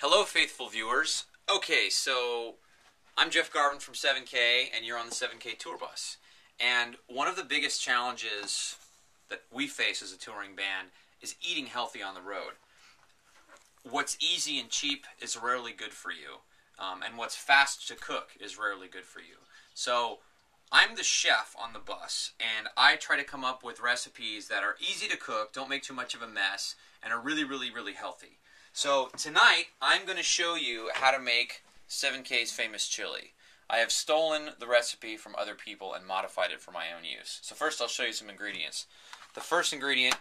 Hello, faithful viewers. Okay, so I'm Jeff Garvin from 7K, and you're on the 7K tour bus. And one of the biggest challenges that we face as a touring band is eating healthy on the road. What's easy and cheap is rarely good for you, and what's fast to cook is rarely good for you. So I'm the chef on the bus, and I try to come up with recipes that are easy to cook, don't make too much of a mess, and are really, really, really healthy. So tonight, I'm going to show you how to make 7K's famous chili. I have stolen the recipe from other people and modified it for my own use. So first, I'll show you some ingredients. The first ingredient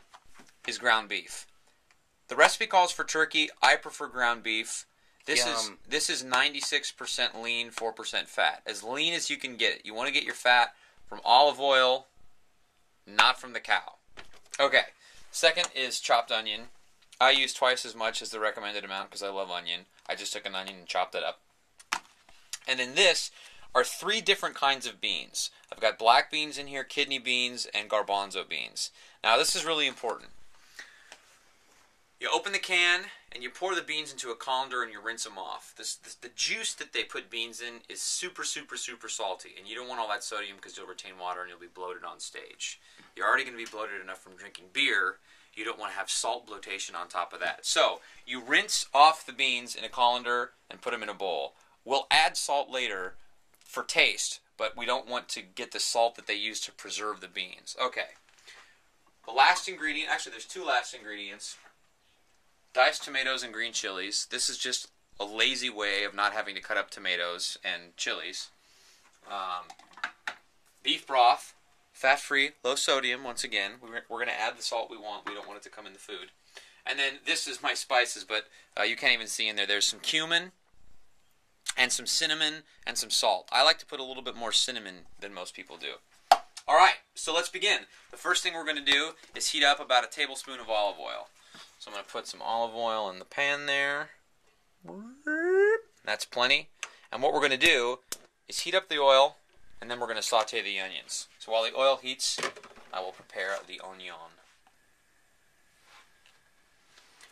is ground beef. The recipe calls for turkey. I prefer ground beef. This is 96% lean, 4% fat. As lean as you can get it. You want to get your fat from olive oil, not from the cow. Okay. Second is chopped onion. I use twice as much as the recommended amount because I love onion. I just took an onion and chopped it up. And in this are 3 different kinds of beans. I've got black beans in here, kidney beans, and garbanzo beans. Now this is really important. You open the can and you pour the beans into a colander and you rinse them off. The juice that they put beans in is super, super, super salty, and you don't want all that sodium because you'll retain water and you'll be bloated on stage. You're already going to be bloated enough from drinking beer. You don't want to have salt bloatation on top of that. So you rinse off the beans in a colander and put them in a bowl. We'll add salt later for taste, but we don't want to get the salt that they use to preserve the beans. Okay. The last ingredient, actually there's 2 last ingredients. Diced tomatoes and green chilies. This is just a lazy way of not having to cut up tomatoes and chilies. Beef broth. Fat-free, low sodium, once again. We're going to add the salt we want. We don't want it to come in the food. And then this is my spices, but you can't even see in there. There's some cumin and some cinnamon and some salt. I like to put a little bit more cinnamon than most people do. All right, so let's begin. The first thing we're going to do is heat up about a tablespoon of olive oil. So I'm going to put some olive oil in the pan there. That's plenty. And what we're going to do is heat up the oil, and then we're going to saute the onions. So while the oil heats, I will prepare the onion.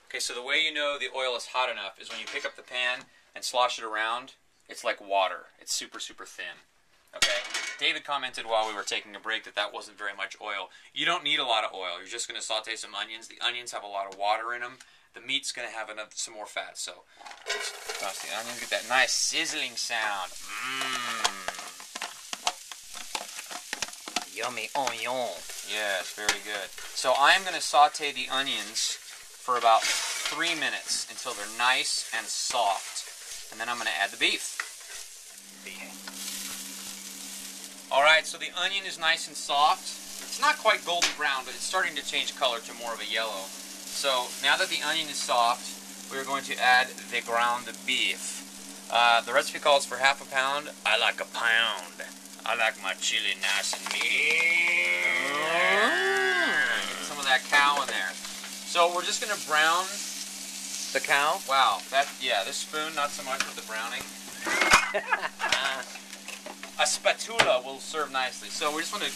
Okay, so the way you know the oil is hot enough is when you pick up the pan and slosh it around, it's like water. It's super, super thin. Okay? David commented while we were taking a break that wasn't very much oil. You don't need a lot of oil. You're just going to saute some onions. The onions have a lot of water in them. The meat's going to have some more fat. So let's toss the onions. Get that nice sizzling sound. Yummy onion. Yes, very good. So I'm going to saute the onions for about 3 minutes until they're nice and soft. And then I'm going to add the beef. Alright, so the onion is nice and soft. It's not quite golden brown, but it's starting to change color to more of a yellow. So now that the onion is soft, we're going to add the ground beef. The recipe calls for half a pound. I like a pound. I like my chili nice and meaty. Get some of that cow in there. So we're just going to brown the cow. Wow, this spoon, not so much with the browning. A spatula will serve nicely. So we just want to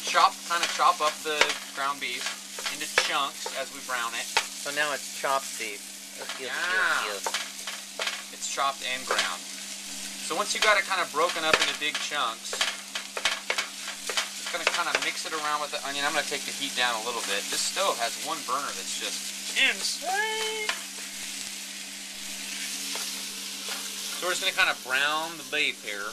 kind of chop up the ground beef into chunks as we brown it. So now it's chopped beef. It's chopped and ground. So once you got it kind of broken up into big chunks, going to kind of mix it around with the onion. I'm going to take the heat down a little bit. This stove has one burner that's just insane. So we're just going to kind of brown the beef here.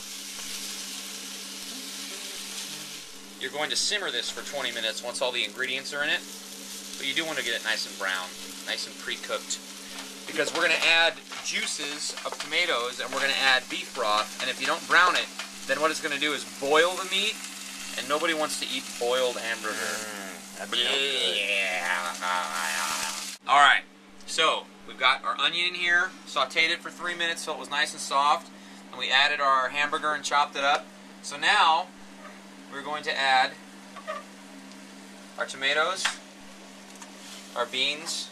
You're going to simmer this for 20 minutes once all the ingredients are in it. But you do want to get it nice and brown, nice and pre-cooked. Because we're going to add juices of tomatoes and we're going to add beef broth. And if you don't brown it, then what it's going to do is boil the meat. And nobody wants to eat boiled hamburger. That's no good. Yeah. Alright, so we've got our onion in here, sauteed it for 3 minutes so it was nice and soft, and we added our hamburger and chopped it up. So now we're going to add our tomatoes, our beans,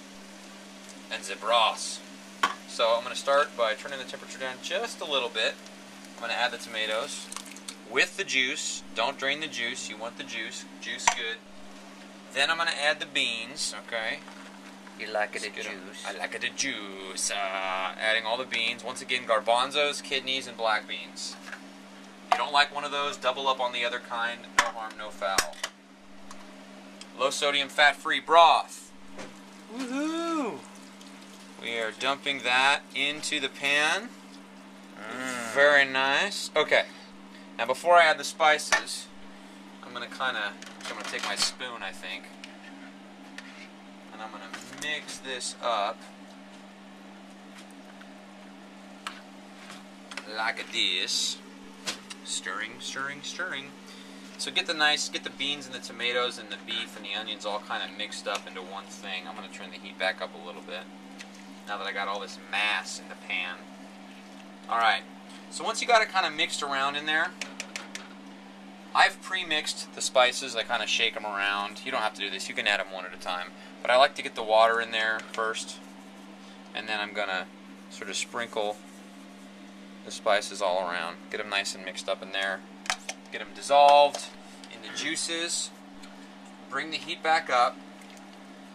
and the broth. So I'm going to start by turning the temperature down just a little bit. I'm going to add the tomatoes with the juice. Don't drain the juice. You want the juice. Juice good. Then I'm going to add the beans, okay? You like it a Let's get 'em. juice. I like it a juice. Adding all the beans. Once again, garbanzos, kidneys, and black beans. If you don't like one of those, double up on the other kind. No harm, no foul. Low sodium, fat-free broth. Woohoo! We are dumping that into the pan. Very nice. Okay. Now before I add the spices, I'm gonna take my spoon, I think, and I'm gonna mix this up like this. Stirring, stirring, stirring. So get the beans and the tomatoes and the beef and the onions all kind of mixed up into one thing. I'm gonna turn the heat back up a little bit now that I got all this mass in the pan. All right. So once you got it kind of mixed around in there, I've pre-mixed the spices. I kind of shake them around. You don't have to do this. You can add them one at a time. But I like to get the water in there first, and then I'm going to sort of sprinkle the spices all around. Get them nice and mixed up in there. Get them dissolved in the juices. Bring the heat back up.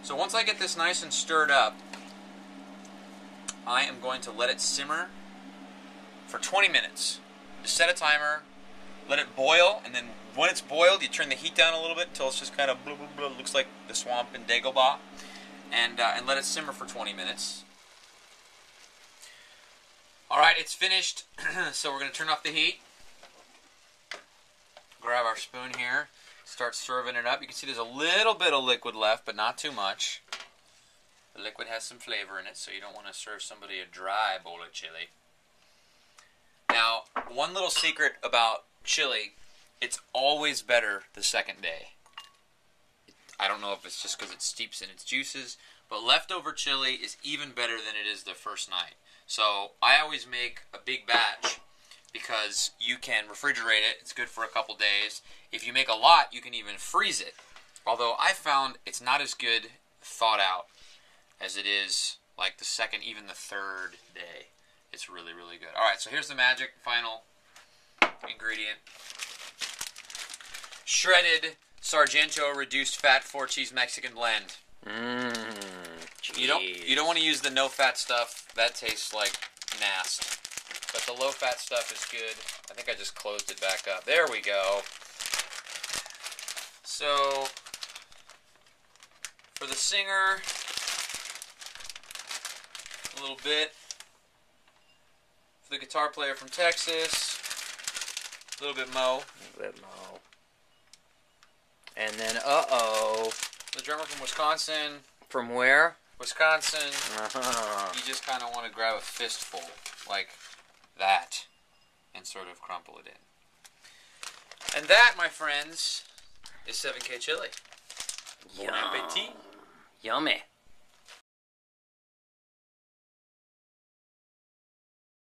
So once I get this nice and stirred up, I am going to let it simmer for 20 minutes. Just set a timer, let it boil, and then when it's boiled, you turn the heat down a little bit until it's just kind of blah, blah, blah, looks like the swamp in Dagobah, and let it simmer for 20 minutes. Alright, it's finished, so we're going to turn off the heat. Grab our spoon here, start serving it up. You can see there's a little bit of liquid left, but not too much. The liquid has some flavor in it, so you don't want to serve somebody a dry bowl of chili. Now, one little secret about chili, it's always better the second day. I don't know if it's just because it steeps in its juices, but leftover chili is even better than it is the first night. So I always make a big batch because you can refrigerate it. It's good for a couple days. If you make a lot, you can even freeze it. Although I found it's not as good thought out as it is like the second, even the third day. It's really, really good. Alright, so here's the magic final ingredient. Shredded Sargento reduced fat 4-cheese Mexican blend. You don't want to use the no-fat stuff. That tastes like nast. But the low-fat stuff is good. I think I just closed it back up. There we go. So, for the singer, a little bit. For the guitar player from Texas, a little bit mo. A little bit mo. And then, uh-oh. The drummer from Wisconsin. From where? Wisconsin. You just kind of want to grab a fistful, like that, and sort of crumple it in. And that, my friends, is 7K chili. Bon appetit. Yummy.